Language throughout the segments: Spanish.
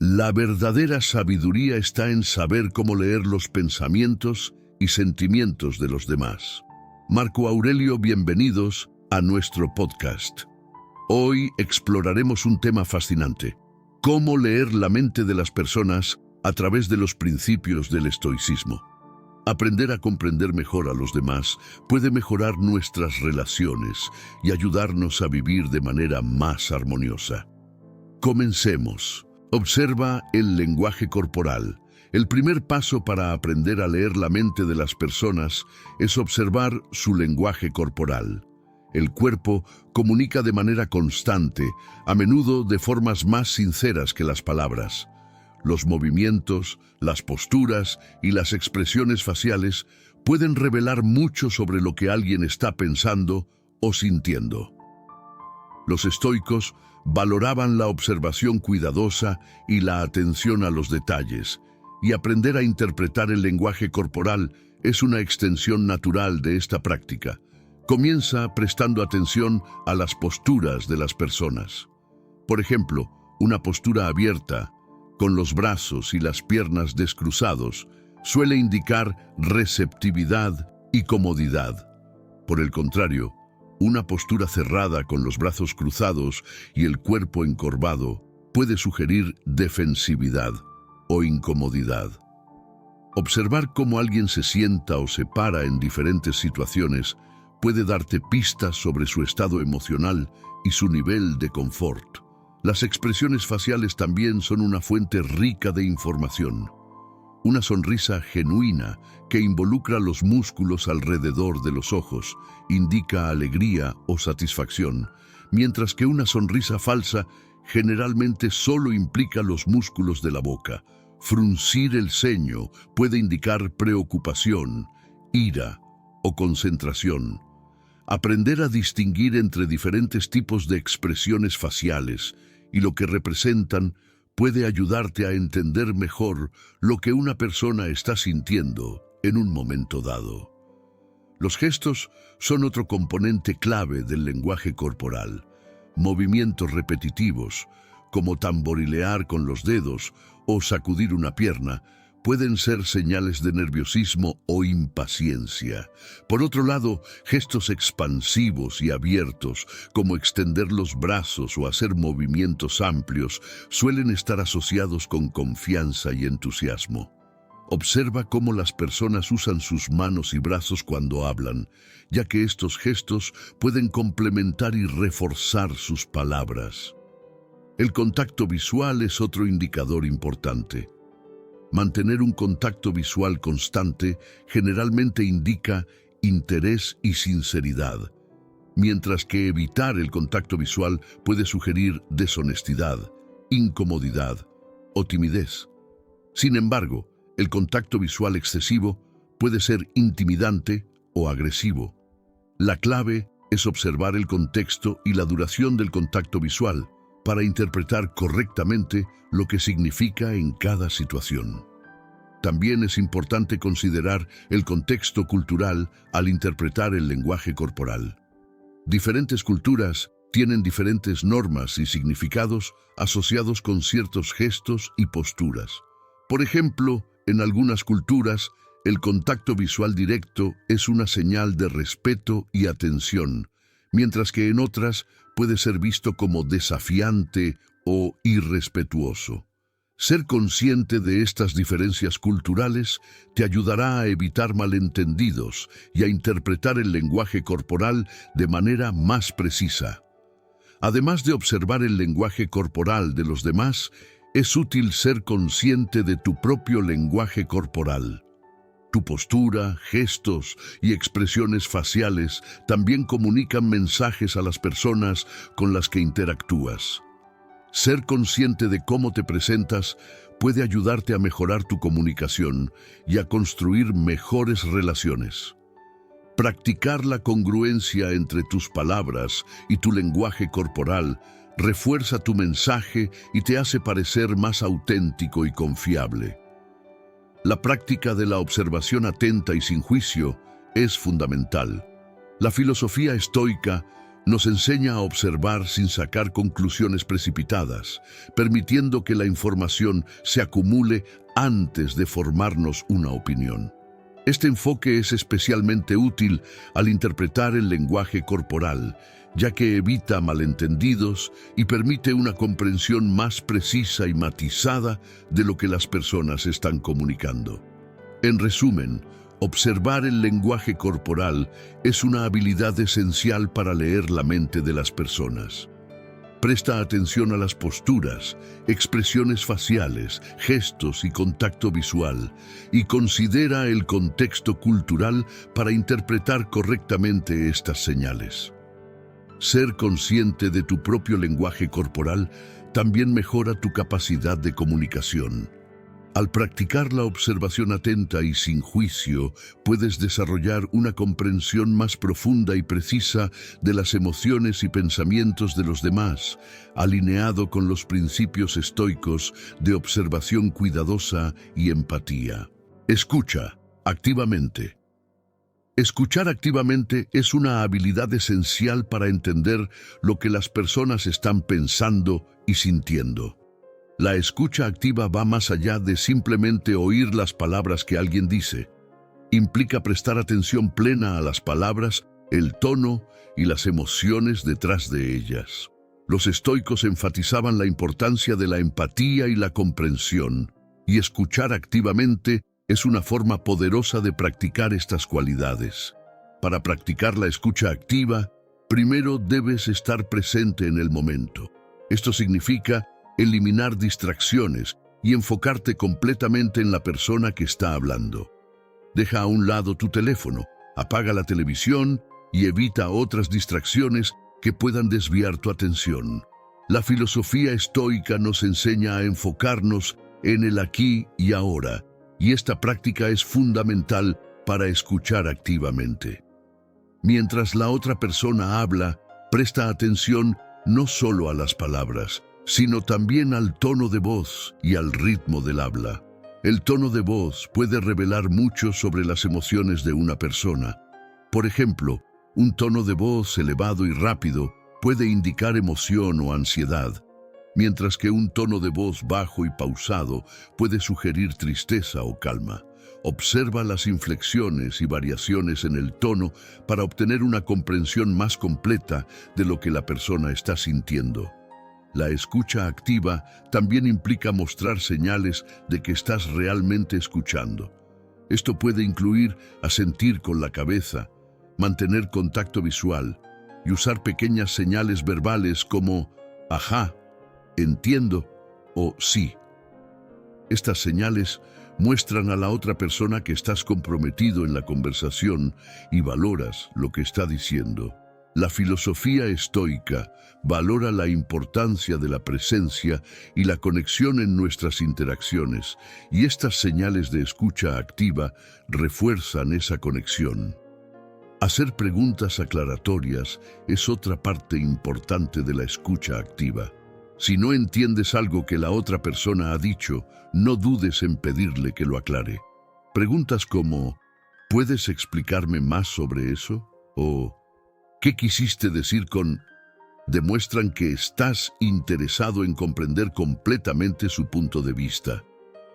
La verdadera sabiduría está en saber cómo leer los pensamientos y sentimientos de los demás. Marco Aurelio, bienvenidos a nuestro podcast. Hoy exploraremos un tema fascinante: cómo leer la mente de las personas a través de los principios del estoicismo. Aprender a comprender mejor a los demás puede mejorar nuestras relaciones y ayudarnos a vivir de manera más armoniosa. Comencemos. Observa el lenguaje corporal. El primer paso para aprender a leer la mente de las personas es observar su lenguaje corporal. El cuerpo comunica de manera constante, a menudo de formas más sinceras que las palabras. Los movimientos, las posturas y las expresiones faciales pueden revelar mucho sobre lo que alguien está pensando o sintiendo. Los estoicos valoraban la observación cuidadosa y la atención a los detalles, y aprender a interpretar el lenguaje corporal es una extensión natural de esta práctica. Comienza prestando atención a las posturas de las personas. Por ejemplo, una postura abierta, con los brazos y las piernas descruzados, suele indicar receptividad y comodidad. Por el contrario, una postura cerrada con los brazos cruzados y el cuerpo encorvado puede sugerir defensividad o incomodidad. Observar cómo alguien se sienta o se para en diferentes situaciones puede darte pistas sobre su estado emocional y su nivel de confort. Las expresiones faciales también son una fuente rica de información. Una sonrisa genuina que involucra los músculos alrededor de los ojos indica alegría o satisfacción, mientras que una sonrisa falsa generalmente solo implica los músculos de la boca. Fruncir el ceño puede indicar preocupación, ira o concentración. Aprender a distinguir entre diferentes tipos de expresiones faciales y lo que representan puede ayudarte a entender mejor lo que una persona está sintiendo en un momento dado. Los gestos son otro componente clave del lenguaje corporal. Movimientos repetitivos, como tamborilear con los dedos o sacudir una pierna, pueden ser señales de nerviosismo o impaciencia. Por otro lado, gestos expansivos y abiertos, como extender los brazos o hacer movimientos amplios, suelen estar asociados con confianza y entusiasmo. Observa cómo las personas usan sus manos y brazos cuando hablan, ya que estos gestos pueden complementar y reforzar sus palabras. El contacto visual es otro indicador importante. Mantener un contacto visual constante generalmente indica interés y sinceridad, mientras que evitar el contacto visual puede sugerir deshonestidad, incomodidad o timidez. Sin embargo, el contacto visual excesivo puede ser intimidante o agresivo. La clave es observar el contexto y la duración del contacto visual para interpretar correctamente lo que significa en cada situación. También es importante considerar el contexto cultural al interpretar el lenguaje corporal. Diferentes culturas tienen diferentes normas y significados asociados con ciertos gestos y posturas. Por ejemplo, en algunas culturas, el contacto visual directo es una señal de respeto y atención, mientras que en otras puede ser visto como desafiante o irrespetuoso. Ser consciente de estas diferencias culturales te ayudará a evitar malentendidos y a interpretar el lenguaje corporal de manera más precisa. Además de observar el lenguaje corporal de los demás, es útil ser consciente de tu propio lenguaje corporal. Tu postura, gestos y expresiones faciales también comunican mensajes a las personas con las que interactúas. Ser consciente de cómo te presentas puede ayudarte a mejorar tu comunicación y a construir mejores relaciones. Practicar la congruencia entre tus palabras y tu lenguaje corporal refuerza tu mensaje y te hace parecer más auténtico y confiable. La práctica de la observación atenta y sin juicio es fundamental. La filosofía estoica Nos enseña a observar sin sacar conclusiones precipitadas, permitiendo que la información se acumule antes de formarnos una opinión. Este enfoque es especialmente útil al interpretar el lenguaje corporal, ya que evita malentendidos y permite una comprensión más precisa y matizada de lo que las personas están comunicando. En resumen, observar el lenguaje corporal es una habilidad esencial para leer la mente de las personas. Presta atención a las posturas, expresiones faciales, gestos y contacto visual, y considera el contexto cultural para interpretar correctamente estas señales. Ser consciente de tu propio lenguaje corporal también mejora tu capacidad de comunicación. Al practicar la observación atenta y sin juicio, puedes desarrollar una comprensión más profunda y precisa de las emociones y pensamientos de los demás, alineado con los principios estoicos de observación cuidadosa y empatía. Escucha activamente. Escuchar activamente es una habilidad esencial para entender lo que las personas están pensando y sintiendo. La escucha activa va más allá de simplemente oír las palabras que alguien dice. Implica prestar atención plena a las palabras, el tono y las emociones detrás de ellas. Los estoicos enfatizaban la importancia de la empatía y la comprensión, y escuchar activamente es una forma poderosa de practicar estas cualidades. Para practicar la escucha activa, primero debes estar presente en el momento. Esto significa eliminar distracciones y enfocarte completamente en la persona que está hablando. Deja a un lado tu teléfono, apaga la televisión y evita otras distracciones que puedan desviar tu atención. La filosofía estoica nos enseña a enfocarnos en el aquí y ahora, y esta práctica es fundamental para escuchar activamente. Mientras la otra persona habla, presta atención no solo a las palabras, sino también al tono de voz y al ritmo del habla. El tono de voz puede revelar mucho sobre las emociones de una persona. Por ejemplo, un tono de voz elevado y rápido puede indicar emoción o ansiedad, mientras que un tono de voz bajo y pausado puede sugerir tristeza o calma. Observa las inflexiones y variaciones en el tono para obtener una comprensión más completa de lo que la persona está sintiendo. La escucha activa también implica mostrar señales de que estás realmente escuchando. Esto puede incluir asentir con la cabeza, mantener contacto visual y usar pequeñas señales verbales como ajá, entiendo o sí. Estas señales muestran a la otra persona que estás comprometido en la conversación y valoras lo que está diciendo. La filosofía estoica valora la importancia de la presencia y la conexión en nuestras interacciones, y estas señales de escucha activa refuerzan esa conexión. Hacer preguntas aclaratorias es otra parte importante de la escucha activa. Si no entiendes algo que la otra persona ha dicho, no dudes en pedirle que lo aclare. Preguntas como, ¿puedes explicarme más sobre eso? O, ¿qué quisiste decir con...? Demuestran que estás interesado en comprender completamente su punto de vista.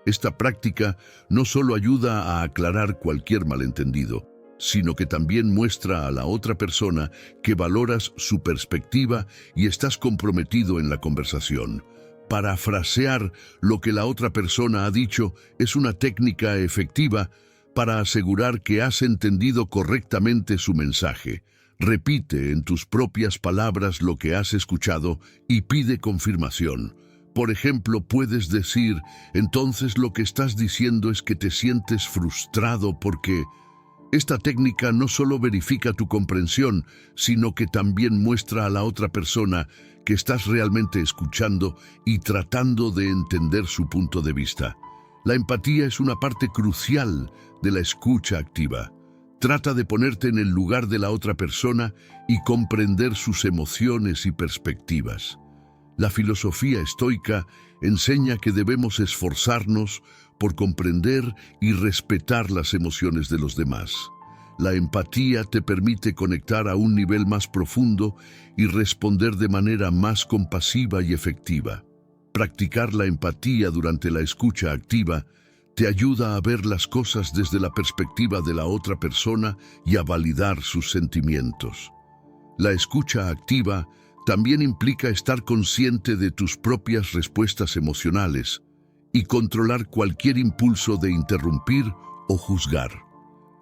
Esta práctica no solo ayuda a aclarar cualquier malentendido, sino que también muestra a la otra persona que valoras su perspectiva y estás comprometido en la conversación. Parafrasear lo que la otra persona ha dicho es una técnica efectiva para asegurar que has entendido correctamente su mensaje. Repite en tus propias palabras lo que has escuchado y pide confirmación. Por ejemplo, puedes decir, entonces lo que estás diciendo es que te sientes frustrado porque... Esta técnica no solo verifica tu comprensión, sino que también muestra a la otra persona que estás realmente escuchando y tratando de entender su punto de vista. La empatía es una parte crucial de la escucha activa. Trata de ponerte en el lugar de la otra persona y comprender sus emociones y perspectivas. La filosofía estoica enseña que debemos esforzarnos por comprender y respetar las emociones de los demás. La empatía te permite conectar a un nivel más profundo y responder de manera más compasiva y efectiva. Practicar la empatía durante la escucha activa te ayuda a ver las cosas desde la perspectiva de la otra persona y a validar sus sentimientos. La escucha activa también implica estar consciente de tus propias respuestas emocionales y controlar cualquier impulso de interrumpir o juzgar.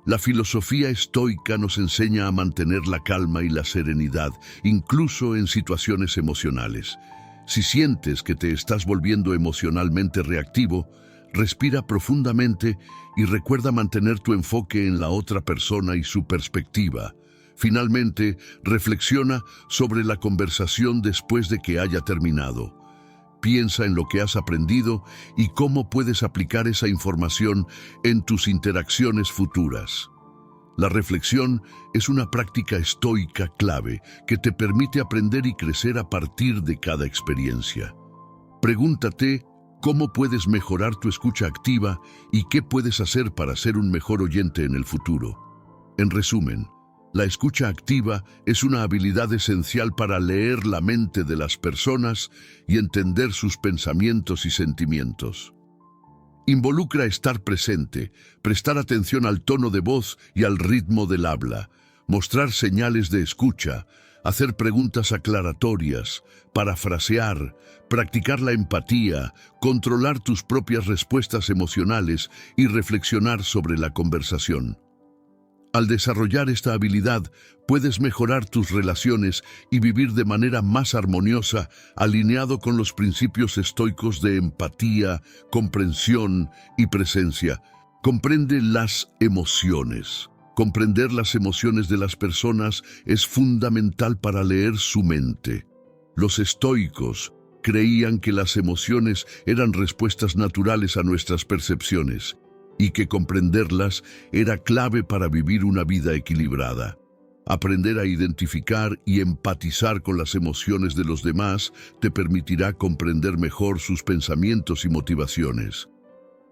La filosofía estoica nos enseña a mantener la calma y la serenidad, incluso en situaciones emocionales. Si sientes que te estás volviendo emocionalmente reactivo, respira profundamente y recuerda mantener tu enfoque en la otra persona y su perspectiva. Finalmente, reflexiona sobre la conversación después de que haya terminado. Piensa en lo que has aprendido y cómo puedes aplicar esa información en tus interacciones futuras. La reflexión es una práctica estoica clave que te permite aprender y crecer a partir de cada experiencia. Pregúntate cómo puedes mejorar tu escucha activa y qué puedes hacer para ser un mejor oyente en el futuro. En resumen, la escucha activa es una habilidad esencial para leer la mente de las personas y entender sus pensamientos y sentimientos. Involucra estar presente, prestar atención al tono de voz y al ritmo del habla, mostrar señales de escucha, hacer preguntas aclaratorias, parafrasear, practicar la empatía, controlar tus propias respuestas emocionales y reflexionar sobre la conversación. Al desarrollar esta habilidad, puedes mejorar tus relaciones y vivir de manera más armoniosa, alineado con los principios estoicos de empatía, comprensión y presencia. Comprende las emociones. Comprender las emociones de las personas es fundamental para leer su mente. Los estoicos creían que las emociones eran respuestas naturales a nuestras percepciones, y que comprenderlas era clave para vivir una vida equilibrada. Aprender a identificar y empatizar con las emociones de los demás te permitirá comprender mejor sus pensamientos y motivaciones.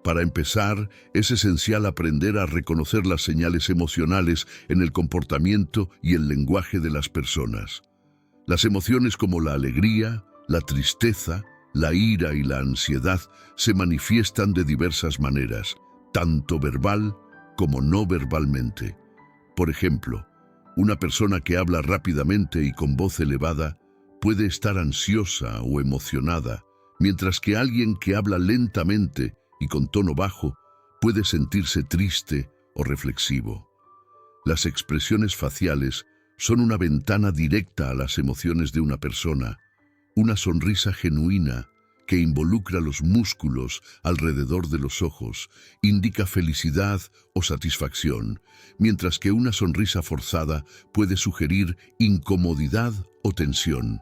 Para empezar, es esencial aprender a reconocer las señales emocionales en el comportamiento y el lenguaje de las personas. Las emociones como la alegría, la tristeza, la ira y la ansiedad se manifiestan de diversas maneras, tanto verbal como no verbalmente. Por ejemplo, una persona que habla rápidamente y con voz elevada puede estar ansiosa o emocionada, mientras que alguien que habla lentamente y con tono bajo puede sentirse triste o reflexivo. Las expresiones faciales son una ventana directa a las emociones de una persona. Una sonrisa genuina que involucra los músculos alrededor de los ojos indica felicidad o satisfacción, mientras que una sonrisa forzada puede sugerir incomodidad o tensión.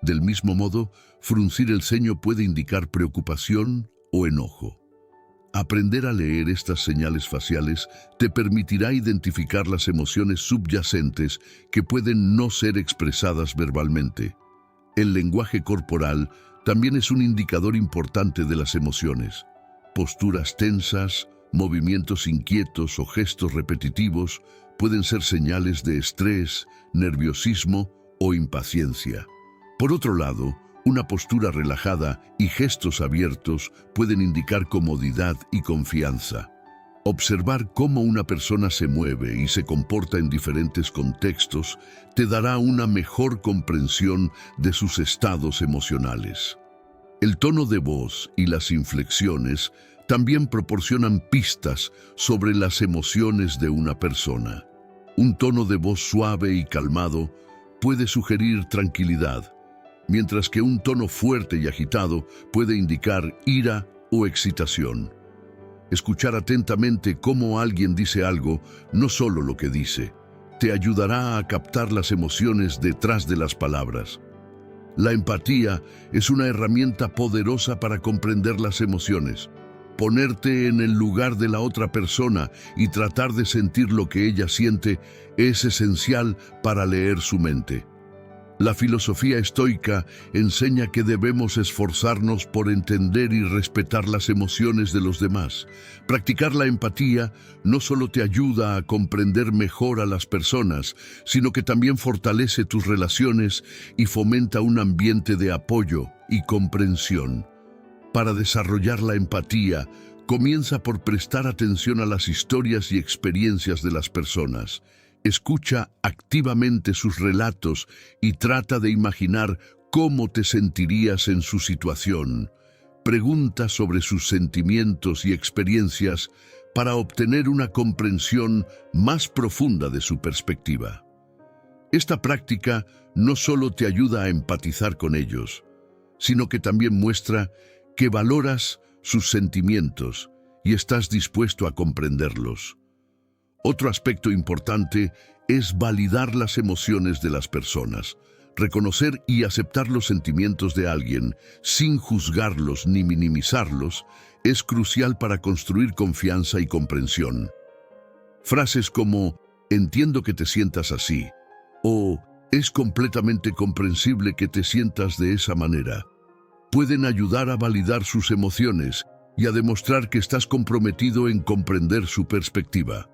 Del mismo modo, fruncir el ceño puede indicar preocupación o enojo. Aprender a leer estas señales faciales te permitirá identificar las emociones subyacentes que pueden no ser expresadas verbalmente. El lenguaje corporal también es un indicador importante de las emociones. Posturas tensas, movimientos inquietos o gestos repetitivos pueden ser señales de estrés, nerviosismo o impaciencia. Por otro lado, una postura relajada y gestos abiertos pueden indicar comodidad y confianza. Observar cómo una persona se mueve y se comporta en diferentes contextos te dará una mejor comprensión de sus estados emocionales. El tono de voz y las inflexiones también proporcionan pistas sobre las emociones de una persona. Un tono de voz suave y calmado puede sugerir tranquilidad, mientras que un tono fuerte y agitado puede indicar ira o excitación. Escuchar atentamente cómo alguien dice algo, no solo lo que dice, te ayudará a captar las emociones detrás de las palabras. La empatía es una herramienta poderosa para comprender las emociones. Ponerte en el lugar de la otra persona y tratar de sentir lo que ella siente es esencial para leer su mente. La filosofía estoica enseña que debemos esforzarnos por entender y respetar las emociones de los demás. Practicar la empatía no solo te ayuda a comprender mejor a las personas, sino que también fortalece tus relaciones y fomenta un ambiente de apoyo y comprensión. Para desarrollar la empatía, comienza por prestar atención a las historias y experiencias de las personas. Escucha activamente sus relatos y trata de imaginar cómo te sentirías en su situación. Pregunta sobre sus sentimientos y experiencias para obtener una comprensión más profunda de su perspectiva. Esta práctica no solo te ayuda a empatizar con ellos, sino que también muestra que valoras sus sentimientos y estás dispuesto a comprenderlos. Otro aspecto importante es validar las emociones de las personas. Reconocer y aceptar los sentimientos de alguien sin juzgarlos ni minimizarlos es crucial para construir confianza y comprensión. Frases como "entiendo que te sientas así" o "es completamente comprensible que te sientas de esa manera" pueden ayudar a validar sus emociones y a demostrar que estás comprometido en comprender su perspectiva.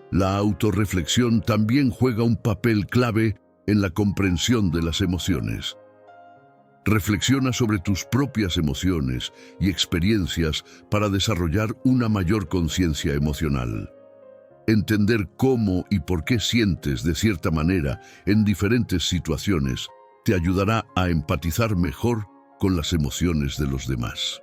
La autorreflexión también juega un papel clave en la comprensión de las emociones. Reflexiona sobre tus propias emociones y experiencias para desarrollar una mayor conciencia emocional. Entender cómo y por qué sientes de cierta manera en diferentes situaciones te ayudará a empatizar mejor con las emociones de los demás.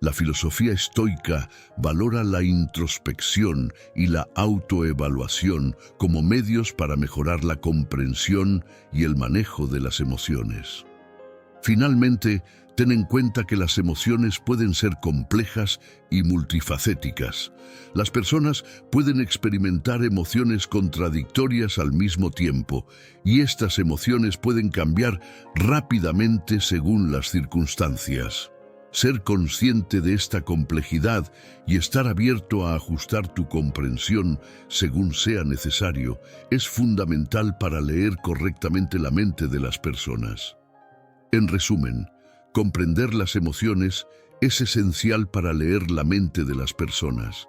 La filosofía estoica valora la introspección y la autoevaluación como medios para mejorar la comprensión y el manejo de las emociones. Finalmente, ten en cuenta que las emociones pueden ser complejas y multifacéticas. Las personas pueden experimentar emociones contradictorias al mismo tiempo, y estas emociones pueden cambiar rápidamente según las circunstancias. Ser consciente de esta complejidad y estar abierto a ajustar tu comprensión según sea necesario es fundamental para leer correctamente la mente de las personas. En resumen, comprender las emociones es esencial para leer la mente de las personas.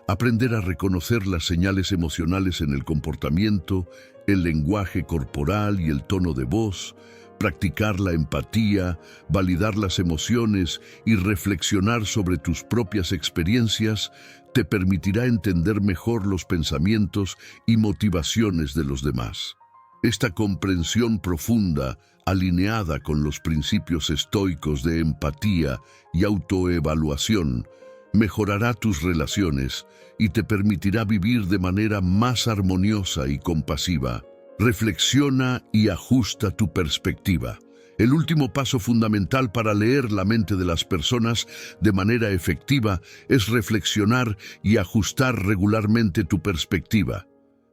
Aprender a reconocer las señales emocionales en el comportamiento, el lenguaje corporal y el tono de voz, practicar la empatía, validar las emociones y reflexionar sobre tus propias experiencias te permitirá entender mejor los pensamientos y motivaciones de los demás. Esta comprensión profunda, alineada con los principios estoicos de empatía y autoevaluación, mejorará tus relaciones y te permitirá vivir de manera más armoniosa y compasiva. Reflexiona y ajusta tu perspectiva. El último paso fundamental para leer la mente de las personas de manera efectiva es reflexionar y ajustar regularmente tu perspectiva.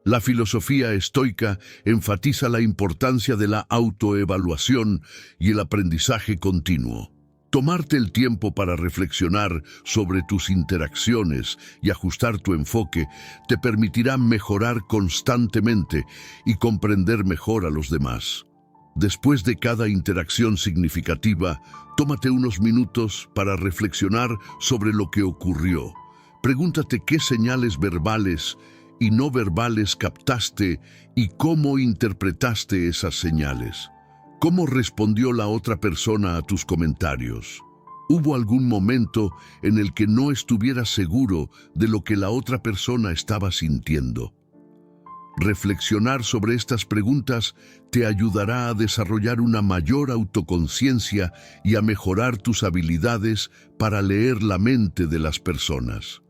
La filosofía estoica enfatiza la importancia de la autoevaluación y el aprendizaje continuo. Tomarte el tiempo para reflexionar sobre tus interacciones y ajustar tu enfoque te permitirá mejorar constantemente y comprender mejor a los demás. Después de cada interacción significativa, tómate unos minutos para reflexionar sobre lo que ocurrió. Pregúntate qué señales verbales y no verbales captaste y cómo interpretaste esas señales. ¿Cómo respondió la otra persona a tus comentarios? ¿Hubo algún momento en el que no estuvieras seguro de lo que la otra persona estaba sintiendo? Reflexionar sobre estas preguntas te ayudará a desarrollar una mayor autoconciencia y a mejorar tus habilidades para leer la mente de las personas.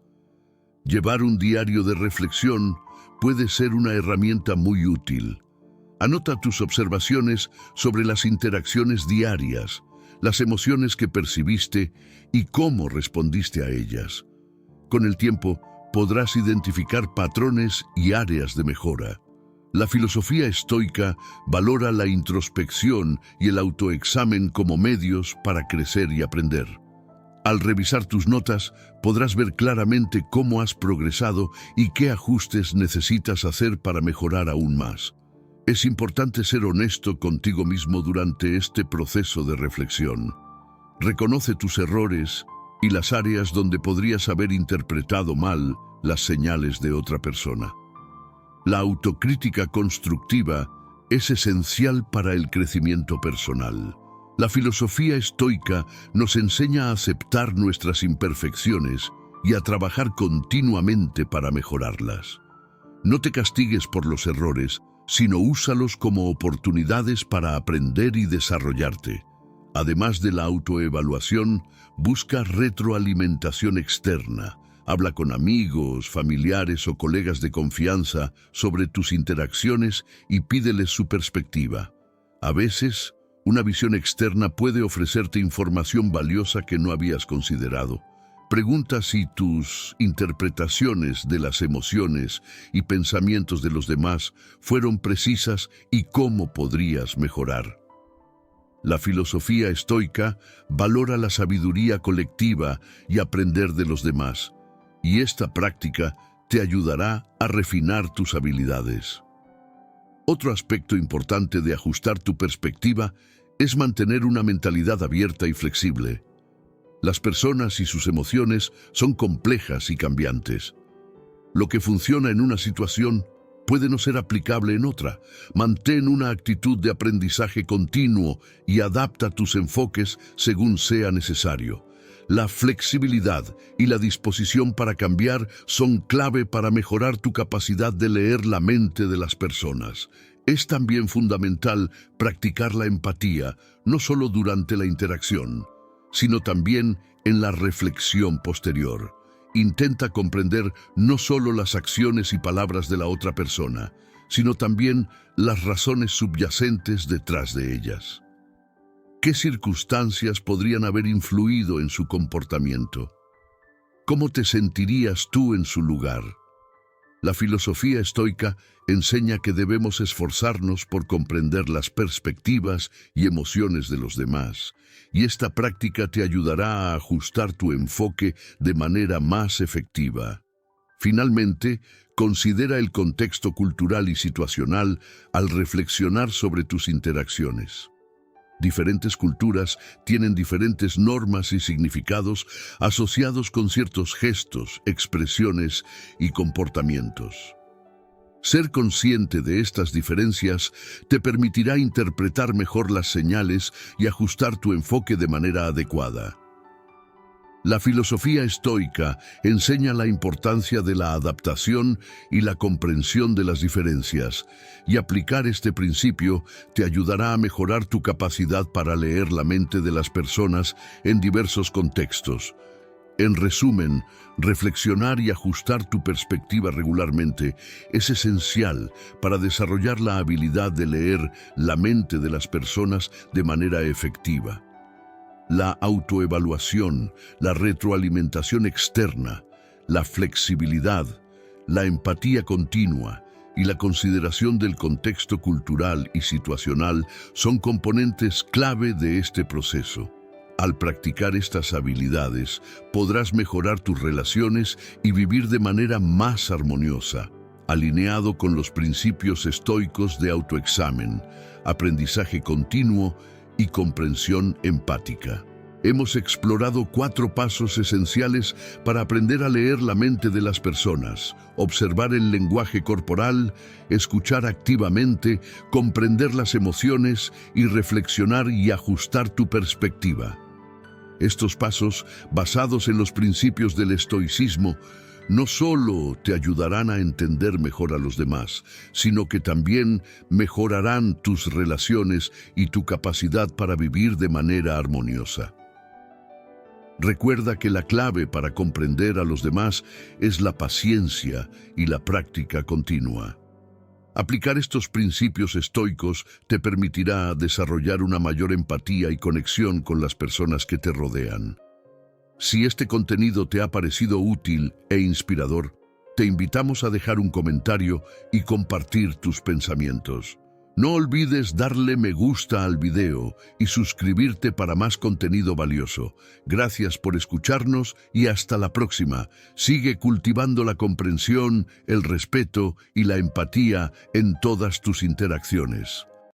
Llevar un diario de reflexión puede ser una herramienta muy útil. Anota tus observaciones sobre las interacciones diarias, las emociones que percibiste y cómo respondiste a ellas. Con el tiempo, podrás identificar patrones y áreas de mejora. La filosofía estoica valora la introspección y el autoexamen como medios para crecer y aprender. Al revisar tus notas, podrás ver claramente cómo has progresado y qué ajustes necesitas hacer para mejorar aún más. Es importante ser honesto contigo mismo durante este proceso de reflexión. Reconoce tus errores y las áreas donde podrías haber interpretado mal las señales de otra persona. La autocrítica constructiva es esencial para el crecimiento personal. La filosofía estoica nos enseña a aceptar nuestras imperfecciones y a trabajar continuamente para mejorarlas. No te castigues por los errores, sino úsalos como oportunidades para aprender y desarrollarte. Además de la autoevaluación, busca retroalimentación externa. Habla con amigos, familiares o colegas de confianza sobre tus interacciones y pídeles su perspectiva. A veces, una visión externa puede ofrecerte información valiosa que no habías considerado. Pregunta si tus interpretaciones de las emociones y pensamientos de los demás fueron precisas y cómo podrías mejorar. La filosofía estoica valora la sabiduría colectiva y aprender de los demás, y esta práctica te ayudará a refinar tus habilidades. Otro aspecto importante de ajustar tu perspectiva es mantener una mentalidad abierta y flexible. Las personas y sus emociones son complejas y cambiantes. Lo que funciona en una situación puede no ser aplicable en otra. Mantén una actitud de aprendizaje continuo y adapta tus enfoques según sea necesario. La flexibilidad y la disposición para cambiar son clave para mejorar tu capacidad de leer la mente de las personas. Es también fundamental practicar la empatía, no solo durante la interacción, sino también en la reflexión posterior. Intenta comprender no solo las acciones y palabras de la otra persona, sino también las razones subyacentes detrás de ellas. ¿Qué circunstancias podrían haber influido en su comportamiento? ¿Cómo te sentirías tú en su lugar? La filosofía estoica enseña que debemos esforzarnos por comprender las perspectivas y emociones de los demás, y esta práctica te ayudará a ajustar tu enfoque de manera más efectiva. Finalmente, considera el contexto cultural y situacional al reflexionar sobre tus interacciones. Diferentes culturas tienen diferentes normas y significados asociados con ciertos gestos, expresiones y comportamientos. Ser consciente de estas diferencias te permitirá interpretar mejor las señales y ajustar tu enfoque de manera adecuada. La filosofía estoica enseña la importancia de la adaptación y la comprensión de las diferencias, y aplicar este principio te ayudará a mejorar tu capacidad para leer la mente de las personas en diversos contextos. En resumen, reflexionar y ajustar tu perspectiva regularmente es esencial para desarrollar la habilidad de leer la mente de las personas de manera efectiva. La autoevaluación, la retroalimentación externa, la flexibilidad, la empatía continua y la consideración del contexto cultural y situacional son componentes clave de este proceso. Al practicar estas habilidades, podrás mejorar tus relaciones y vivir de manera más armoniosa, alineado con los principios estoicos de autoexamen, aprendizaje continuo y comprensión empática. Hemos explorado 4 pasos esenciales para aprender a leer la mente de las personas: observar el lenguaje corporal, escuchar activamente, comprender las emociones y reflexionar y ajustar tu perspectiva. Estos pasos, basados en los principios del estoicismo, no solo te ayudarán a entender mejor a los demás, sino que también mejorarán tus relaciones y tu capacidad para vivir de manera armoniosa. Recuerda que la clave para comprender a los demás es la paciencia y la práctica continua. Aplicar estos principios estoicos te permitirá desarrollar una mayor empatía y conexión con las personas que te rodean. Si este contenido te ha parecido útil e inspirador, te invitamos a dejar un comentario y compartir tus pensamientos. No olvides darle me gusta al video y suscribirte para más contenido valioso. Gracias por escucharnos y hasta la próxima. Sigue cultivando la comprensión, el respeto y la empatía en todas tus interacciones.